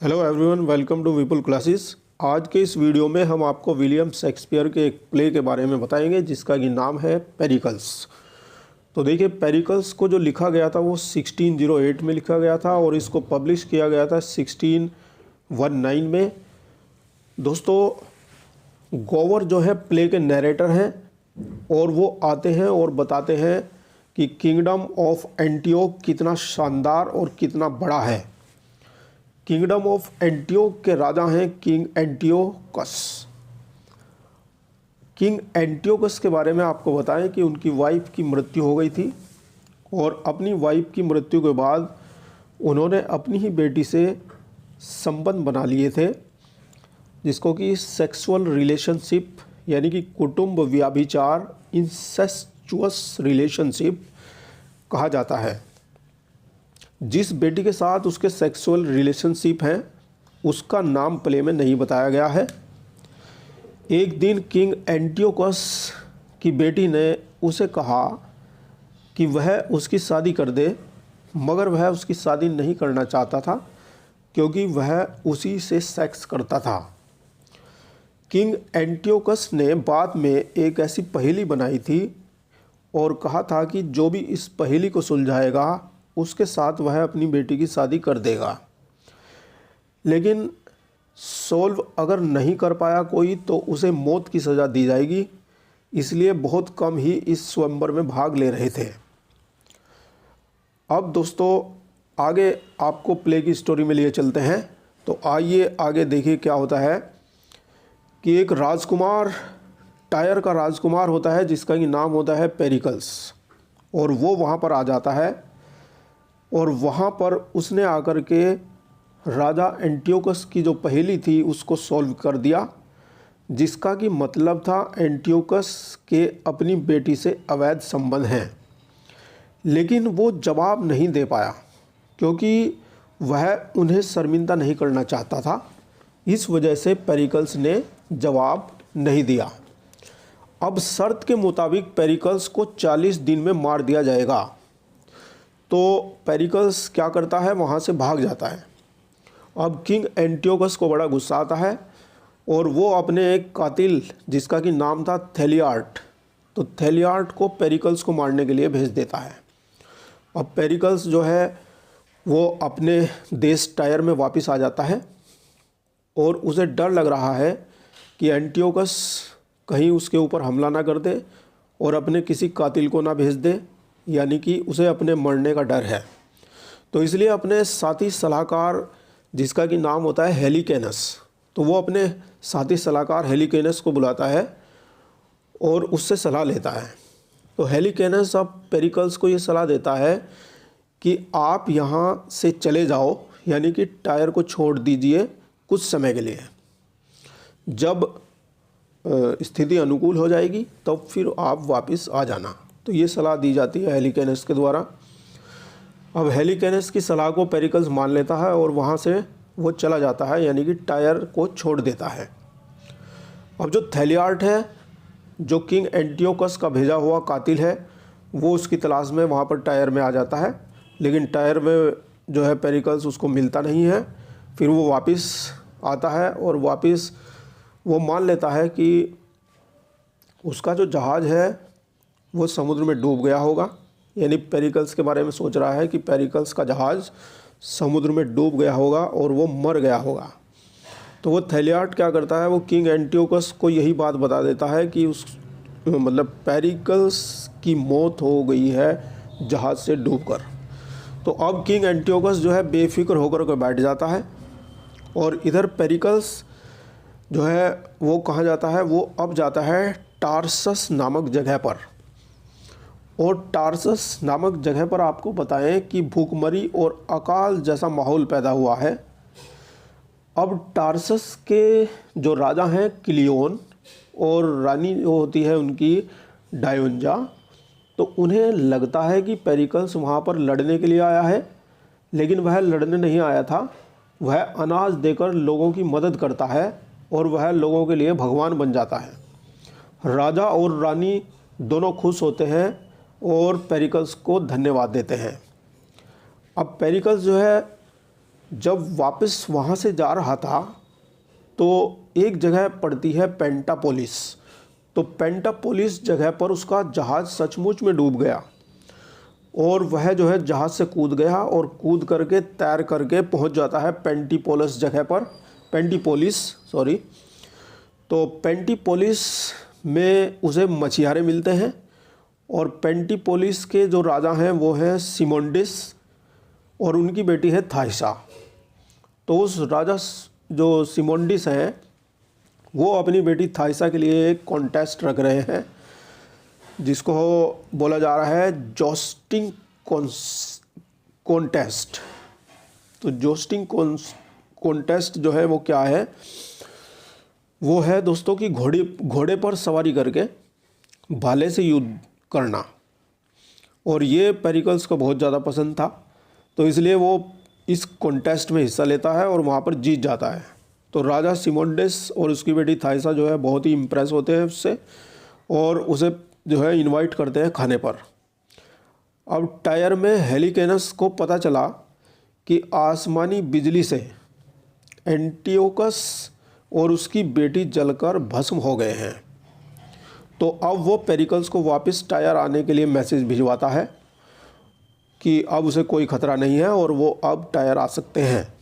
Hello everyone, welcome to Vipul classes. आज के इस वीडियो में हम आपको विलियम शेक्सपियर के एक प्ले के बारे में बताएंगे जिसका कि नाम है पेरिकल्स। तो देखिए, पेरिकल्स को जो लिखा गया था वो 1608 में लिखा गया था और इसको पब्लिश किया गया था 1619 में। दोस्तों, गोवर जो है प्ले के नरेटर हैं और वो आते हैं और बताते हैं कि किंगडम ऑफ एंटियोक कितना शानदार और कितना बड़ा है। किंगडम ऑफ एंटियोक के राजा हैं किंग एंटियोकस। किंग एंटियोकस के बारे में आपको बताएं कि उनकी वाइफ की मृत्यु हो गई थी और अपनी वाइफ की मृत्यु के बाद उन्होंने अपनी ही बेटी से संबंध बना लिए थे, जिसको कि सेक्सुअल रिलेशनशिप यानी कि कुटुंब व्याभिचार, इंसेस्चुअस रिलेशनशिप कहा जाता है। जिस बेटी के साथ उसके सेक्सुअल रिलेशनशिप हैं उसका नाम प्ले में नहीं बताया गया है। एक दिन किंग एंटियोकस की बेटी ने उसे कहा कि वह उसकी शादी कर दे, मगर वह उसकी शादी नहीं करना चाहता था क्योंकि वह उसी से सेक्स करता था। किंग एंटियोकस ने बाद में एक ऐसी पहेली बनाई थी और कहा था कि जो भी इस पहेली को सुलझाएगा उसके साथ वह अपनी बेटी की शादी कर देगा। लेकिन सोल्व अगर नहीं कर पाया कोई तो उसे मौत की सज़ा दी जाएगी, इसलिए बहुत कम ही इस स्वयंवर में भाग ले रहे थे। अब दोस्तों, आगे आपको प्ले की स्टोरी में लिए चलते हैं। तो आइए आगे देखिए क्या होता है कि एक राजकुमार, टायर का राजकुमार होता है जिसका कि नाम होता है पेरिकल्स, और वो वहाँ पर आ जाता है और वहाँ पर उसने आकर के राजा एंटियोकस की जो पहेली थी उसको सॉल्व कर दिया, जिसका कि मतलब था एंटियोकस के अपनी बेटी से अवैध संबंध हैं। लेकिन वो जवाब नहीं दे पाया क्योंकि वह उन्हें शर्मिंदा नहीं करना चाहता था। इस वजह से पेरिकल्स ने जवाब नहीं दिया। अब शर्त के मुताबिक पेरिकल्स को 40 दिन में मार दिया जाएगा। तो पेरिकल्स क्या करता है, वहाँ से भाग जाता है। अब किंग एंटियोकस को बड़ा गुस्सा आता है और वो अपने एक कातिल जिसका कि नाम था थेलियार्ट, तो थेलियार्ट को पेरिकल्स को मारने के लिए भेज देता है। अब पेरिकल्स जो है वो अपने देश टायर में वापस आ जाता है और उसे डर लग रहा है कि एंटियोकस कहीं उसके ऊपर हमला ना कर दे और अपने किसी कातिल को ना भेज दे, यानी कि उसे अपने मरने का डर है। तो इसलिए अपने साथी सलाहकार जिसका कि नाम होता है हेलिकेनस, तो वो अपने साथी सलाहकार हेलिकेनस को बुलाता है और उससे सलाह लेता है। तो हेलिकेनस अब पेरिकल्स को ये सलाह देता है कि आप यहाँ से चले जाओ, यानी कि टायर को छोड़ दीजिए कुछ समय के लिए। जब स्थिति अनुकूल हो जाएगी तब फिर आप वापस आ जाना। तो ये सलाह दी जाती है हेलिकेनस के द्वारा। अब हेलिकेनस की सलाह को पेरिकल्स मान लेता है और वहाँ से वो चला जाता है, यानी कि टायर को छोड़ देता है। अब जो थेलियार्ट है, जो किंग एंटियोकस का भेजा हुआ कातिल है, वो उसकी तलाश में वहाँ पर टायर में आ जाता है। लेकिन टायर में जो है पेरिकल्स उसको मिलता नहीं है। फिर वो वापस आता है और वापस वो मान लेता है कि उसका जो जहाज़ है वो समुद्र में डूब गया होगा, यानी पेरिकल्स के बारे में सोच रहा है कि पेरिकल्स का जहाज़ समुद्र में डूब गया होगा और वो मर गया होगा। तो वो थेलियार्ट क्या करता है, वो किंग एंटियोकस को यही बात बता देता है कि पेरिकल्स की मौत हो गई है जहाज़ से डूबकर। तो अब किंग एंटियोकस जो है बेफिक्र होकर के बैठ जाता है और इधर पेरिकल्स जो है वो कहाँ जाता है, वो अब जाता है टार्सस नामक जगह पर। और टार्सस नामक जगह पर आपको बताएं कि भूखमरी और अकाल जैसा माहौल पैदा हुआ है। अब टार्सस के जो राजा हैं क्लियोन और रानी जो होती है उनकी डायोंजा, तो उन्हें लगता है कि पेरिकल्स वहाँ पर लड़ने के लिए आया है, लेकिन वह लड़ने नहीं आया था। वह अनाज देकर लोगों की मदद करता है और वह लोगों के लिए भगवान बन जाता है। राजा और रानी दोनों खुश होते हैं और पेरिकल्स को धन्यवाद देते हैं। अब पेरिकल्स जो है जब वापस वहाँ से जा रहा था तो एक जगह पड़ती है पेंटापोलिस। तो पेंटापोलिस जगह पर उसका जहाज़ सचमुच में डूब गया और वह जो है जहाज़ से कूद गया और कूद करके तैर करके पहुंच जाता है पेंटीपोलिस जगह पर, पेंटीपोलिस सॉरी। तो पेंटीपोलिस में उसे मछियारे मिलते हैं और पेंटीपोलिस के जो राजा हैं वो हैं सिमोंडिस और उनकी बेटी है थाइसा। तो उस राजा जो सिमोंडिस हैं वो अपनी बेटी थाइसा के लिए एक कॉन्टेस्ट रख रहे हैं जिसको बोला जा रहा है जोस्टिंग कॉन्टेस्ट। तो जोस्टिंग कॉन्टेस्ट जो है वो क्या है, वो है दोस्तों कि घोड़े पर सवारी करके भाले से युद्ध करना। और ये पेरिकल्स को बहुत ज़्यादा पसंद था, तो इसलिए वो इस कॉन्टेस्ट में हिस्सा लेता है और वहाँ पर जीत जाता है। तो राजा सिमोंडिस और उसकी बेटी थाइसा जो है बहुत ही इम्प्रेस होते हैं उससे और उसे जो है इनवाइट करते हैं खाने पर। अब टायर में हेलिकेनस को पता चला कि आसमानी बिजली से एंटियोकस और उसकी बेटी जलकर भस्म हो गए हैं। तो अब वो पेरिकल्स को वापस टायर आने के लिए मैसेज भिजवाता है कि अब उसे कोई ख़तरा नहीं है और वो अब टायर आ सकते हैं।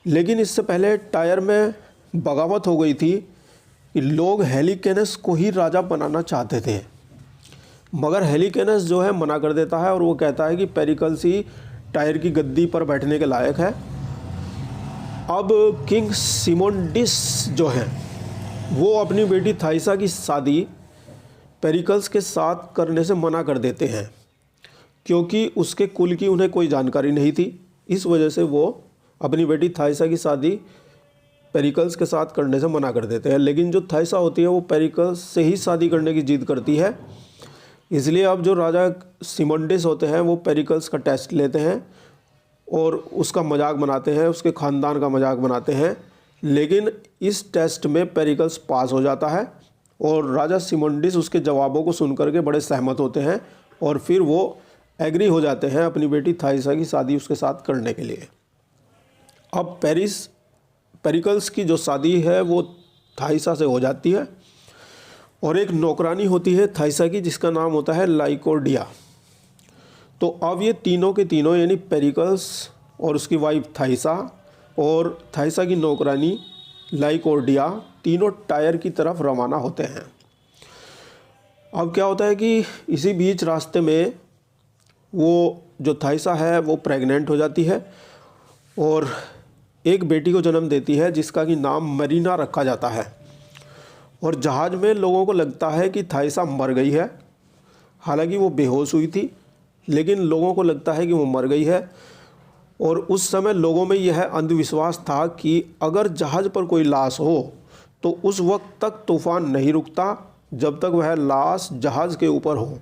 लेकिन इससे पहले टायर में बगावत हो गई थी कि लोग हेलिकेनस को ही राजा बनाना चाहते थे, मगर हेलिकेनस जो है मना कर देता है और वो कहता है कि पेरिकल्स ही टायर की गद्दी पर बैठने के लायक है। अब किंग सिमोंडिस जो हैं वो अपनी बेटी थाइसा की शादी पेरिकल्स के साथ करने से मना कर देते हैं क्योंकि उसके कुल की उन्हें कोई जानकारी नहीं थी। इस वजह से वो अपनी बेटी थाइसा की शादी पेरिकल्स के साथ करने से मना कर देते हैं। लेकिन जो थाइसा होती है वो पेरिकल्स से ही शादी करने की जिद करती है। इसलिए अब जो राजा सिमोंडिस होते हैं वो पेरिकल्स का टेस्ट लेते हैं और उसका मजाक बनाते हैं, उसके ख़ानदान का मजाक बनाते हैं। लेकिन इस टेस्ट में पेरिकल्स पास हो जाता है और राजा सिमोंडिस उसके जवाबों को सुन करके बड़े सहमत होते हैं और फिर वो एग्री हो जाते हैं अपनी बेटी थाइसा की शादी उसके साथ करने के लिए। अब पेरिकल्स की जो शादी है वो थाइसा से हो जाती है और एक नौकरानी होती है थाइसा की जिसका नाम होता है लाइकोडिया। तो अब ये तीनों के तीनों यानी पेरिकल्स और उसकी वाइफ थाइसा और थाइसा की नौकरानी लाइकोडिया तीनों टायर की तरफ रवाना होते हैं। अब क्या होता है कि इसी बीच रास्ते में वो जो थाइसा है वो प्रेग्नेंट हो जाती है और एक बेटी को जन्म देती है जिसका कि नाम मरीना रखा जाता है। और जहाज़ में लोगों को लगता है कि थाइसा मर गई है, हालांकि वो बेहोश हुई थी, लेकिन लोगों को लगता है कि वो मर गई है। और उस समय लोगों में यह अंधविश्वास था कि अगर जहाज़ पर कोई लाश हो तो उस वक्त तक तूफ़ान नहीं रुकता जब तक वह लाश जहाज़ के ऊपर हो।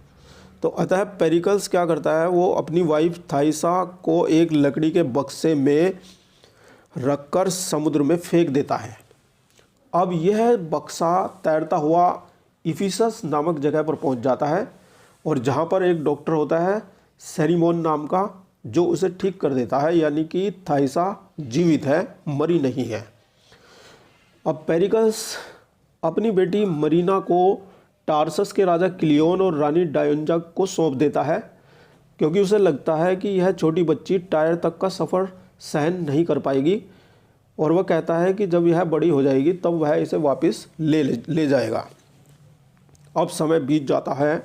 तो अतः पेरिकल्स क्या करता है, वो अपनी वाइफ थाइसा को एक लकड़ी के बक्से में रखकर समुद्र में फेंक देता है। अब यह बक्सा तैरता हुआ इफिसस नामक जगह पर पहुंच जाता है और जहां पर एक डॉक्टर होता है सेरिमोन नाम का, जो उसे ठीक कर देता है, यानी कि थाइसा जीवित है, मरी नहीं है। अब पेरिकल्स अपनी बेटी मरीना को टार्सस के राजा क्लियोन और रानी डायोंजा को सौंप देता है क्योंकि उसे लगता है कि यह छोटी बच्ची टायर तक का सफ़र सहन नहीं कर पाएगी और वह कहता है कि जब यह बड़ी हो जाएगी तब वह इसे वापस ले जाएगा। अब समय बीत जाता है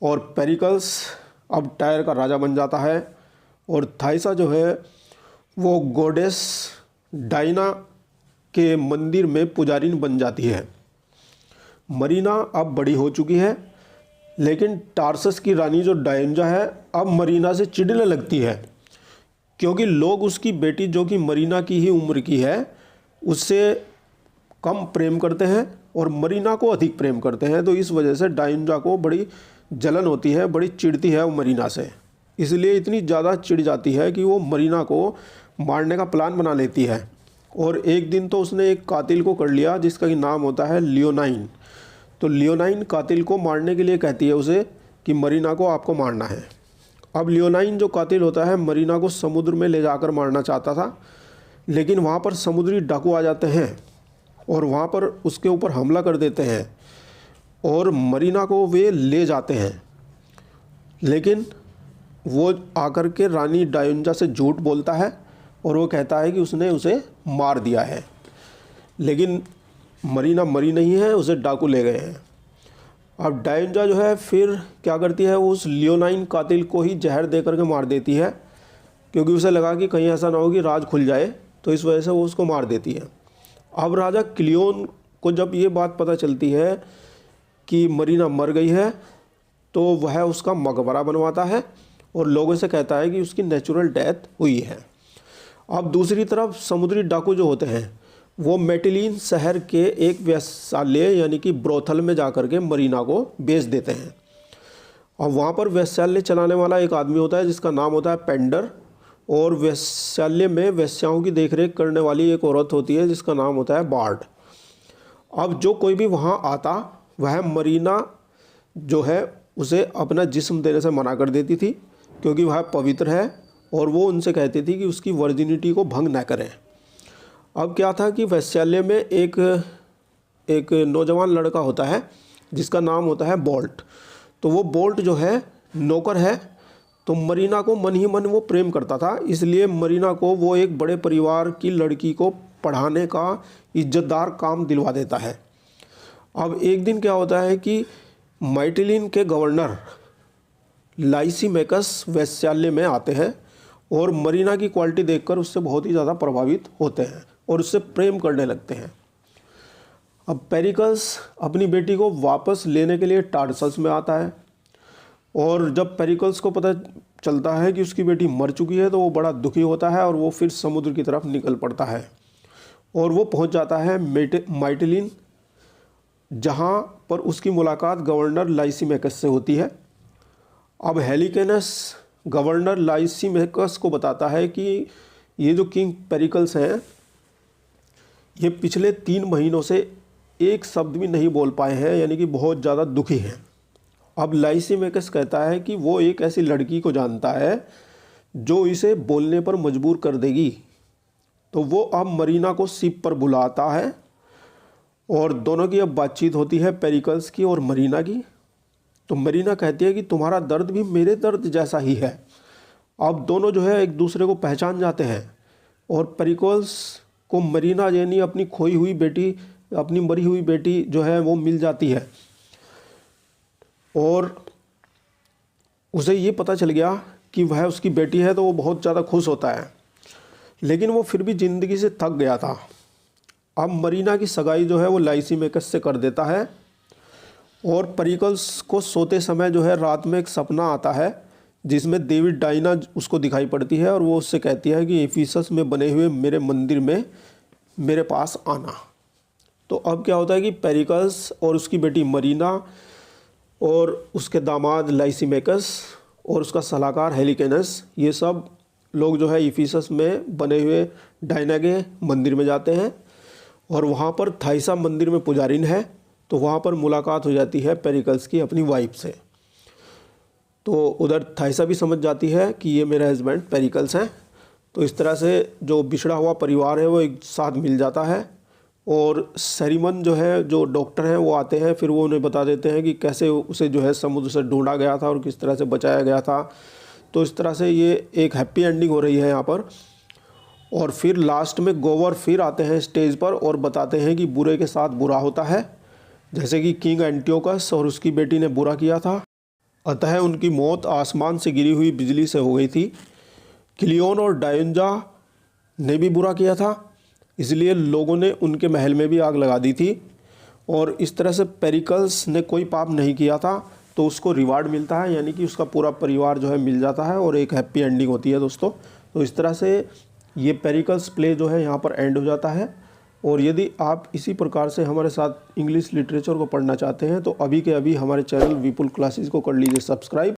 और पेरिकल्स अब टायर का राजा बन जाता है और थाइसा जो है वो गॉडेस डायना के मंदिर में पुजारिन बन जाती है। मरीना अब बड़ी हो चुकी है, लेकिन टार्सस की रानी जो डायंजा है अब मरीना से चिढ़ने लगती है क्योंकि लोग उसकी बेटी जो कि मरीना की ही उम्र की है उससे कम प्रेम करते हैं और मरीना को अधिक प्रेम करते हैं। तो इस वजह से डायंजा को बड़ी जलन होती है, बड़ी चिढ़ती है वो मरीना से। इसलिए इतनी ज़्यादा चिढ़ जाती है कि वो मरीना को मारने का प्लान बना लेती है और एक दिन तो उसने एक कातिल को कर लिया जिसका कि नाम होता है लियोनाइन। तो लियोनाइन कातिल को मारने के लिए कहती है उसे कि मरीना को आपको मारना है। अब लियोनाइन जो कातिल होता है मरीना को समुद्र में ले जाकर मारना चाहता था, लेकिन वहाँ पर समुद्री डाकू आ जाते हैं और वहाँ पर उसके ऊपर हमला कर देते हैं और मरीना को वे ले जाते हैं। लेकिन वो आकर के रानी डायोंजा से झूठ बोलता है और वो कहता है कि उसने उसे मार दिया है, लेकिन मरीना मरी नहीं है, उसे डाकू ले गए हैं। अब डायोंजा जो है फिर क्या करती है, वो उस लियोनाइन कातिल को ही जहर दे करके मार देती है, क्योंकि उसे लगा कि कहीं ऐसा ना हो कि राज खुल जाए, तो इस वजह से वो उसको मार देती है। अब राजा क्लियोन को जब ये बात पता चलती है कि मरीना मर गई है, तो वह उसका मकबरा बनवाता है और लोगों से कहता है कि उसकी नेचुरल डेथ हुई है। अब दूसरी तरफ समुद्री डाकू जो होते हैं वो मेटिलीन शहर के एक वेश्यालय यानी कि ब्रोथल में जाकर के मरीना को बेच देते हैं। अब वहाँ पर वेश्यालय चलाने वाला एक आदमी होता है जिसका नाम होता है पेंडर, और वेश्यालय में वेश्याओं की देखरेख करने वाली एक औरत होती है जिसका नाम होता है बार्ड। अब जो कोई भी वहाँ आता वह मरीना जो है उसे अपना जिस्म देने से मना कर देती थी, क्योंकि वह पवित्र है, और वो उनसे कहती थी कि उसकी वर्जिनिटी को भंग न करें। अब क्या था कि वेश्यालय में एक नौजवान लड़का होता है जिसका नाम होता है बोल्ट। तो वो बोल्ट जो है नौकर है, तो मरीना को मन ही मन वो प्रेम करता था, इसलिए मरीना को वो एक बड़े परिवार की लड़की को पढ़ाने का इज्जतदार काम दिलवा देता है। अब एक दिन क्या होता है कि माइटिलिन के गवर्नर लाइसीमेकस वेश्यालय में आते हैं और मरीना की क्वालिटी देखकर उससे बहुत ही ज़्यादा प्रभावित होते हैं और उससे प्रेम करने लगते हैं। अब पेरिकल्स अपनी बेटी को वापस लेने के लिए टार्सस में आता है, और जब पेरिकल्स को पता चलता है कि उसकी बेटी मर चुकी है तो वो बड़ा दुखी होता है और वो फिर समुद्र की तरफ निकल पड़ता है और वो पहुंच जाता है माइटिलिन, जहां पर उसकी मुलाकात गवर्नर लाइसीमेकस से होती है। अब हेलिकेनस गवर्नर लाइसीमेकस को बताता है कि ये जो किंग पेरिकल्स हैं ये पिछले 3 महीनों से एक शब्द भी नहीं बोल पाए हैं, यानी कि बहुत ज़्यादा दुखी हैं। अब लाइसीमेकस कहता है कि वो एक ऐसी लड़की को जानता है जो इसे बोलने पर मजबूर कर देगी। तो वो अब मरीना को शिप पर बुलाता है और दोनों की अब बातचीत होती है, पेरिकल्स की और मरीना की। तो मरीना कहती है कि तुम्हारा दर्द भी मेरे दर्द जैसा ही है। अब दोनों जो है एक दूसरे को पहचान जाते हैं और पेरिकल्स को मरीना यानी अपनी खोई हुई बेटी, अपनी मरी हुई बेटी जो है वो मिल जाती है, और उसे ये पता चल गया कि वह उसकी बेटी है, तो वो बहुत ज़्यादा खुश होता है, लेकिन वो फिर भी ज़िंदगी से थक गया था। अब मरीना की सगाई जो है वो लाइसीमेकस से कर देता है, और पेरिकल्स को सोते समय जो है रात में एक सपना आता है जिसमें देवी डायना उसको दिखाई पड़ती है और वो उससे कहती है कि एफिसस में बने हुए मेरे मंदिर में मेरे पास आना। तो अब क्या होता है कि पेरिकल्स और उसकी बेटी मरीना और उसके दामाद लाइसीमेकस और उसका सलाहकार हेलिकेनस, ये सब लोग जो है एफिसस में बने हुए डायना के मंदिर में जाते हैं, और वहाँ पर थाइसा मंदिर में पुजारिन है, तो वहाँ पर मुलाकात हो जाती है पेरिकल्स की अपनी वाइफ से। तो उधर थाइसा भी समझ जाती है कि ये मेरे हस्बैंड पेरिकल्स हैं। तो इस तरह से जो बिछड़ा हुआ परिवार है वो एक साथ मिल जाता है, और सरीमन जो है, जो डॉक्टर हैं, वो आते हैं, फिर वो उन्हें बता देते हैं कि कैसे उसे जो है समुद्र से ढूंढा गया था और किस तरह से बचाया गया था। तो इस तरह से ये एक हैप्पी एंडिंग हो रही है यहाँ पर। और फिर लास्ट में गोवर फिर आते हैं स्टेज पर और बताते हैं कि बुरे के साथ बुरा होता है, जैसे कि किंग एंटियोकस और उसकी बेटी ने बुरा किया था, अतः उनकी मौत आसमान से गिरी हुई बिजली से हो गई थी। क्लियोन और डायोंजा ने भी बुरा किया था, इसलिए लोगों ने उनके महल में भी आग लगा दी थी, और इस तरह से पेरिकल्स ने कोई पाप नहीं किया था, तो उसको रिवार्ड मिलता है, यानी कि उसका पूरा परिवार जो है मिल जाता है और एक हैप्पी एंडिंग होती है दोस्तों। तो इस तरह से ये पेरिकल्स प्ले जो है यहाँ पर एंड हो जाता है। और यदि आप इसी प्रकार से हमारे साथ इंग्लिश लिटरेचर को पढ़ना चाहते हैं तो अभी के अभी हमारे चैनल विपुल क्लासेस को कर लीजिए सब्सक्राइब।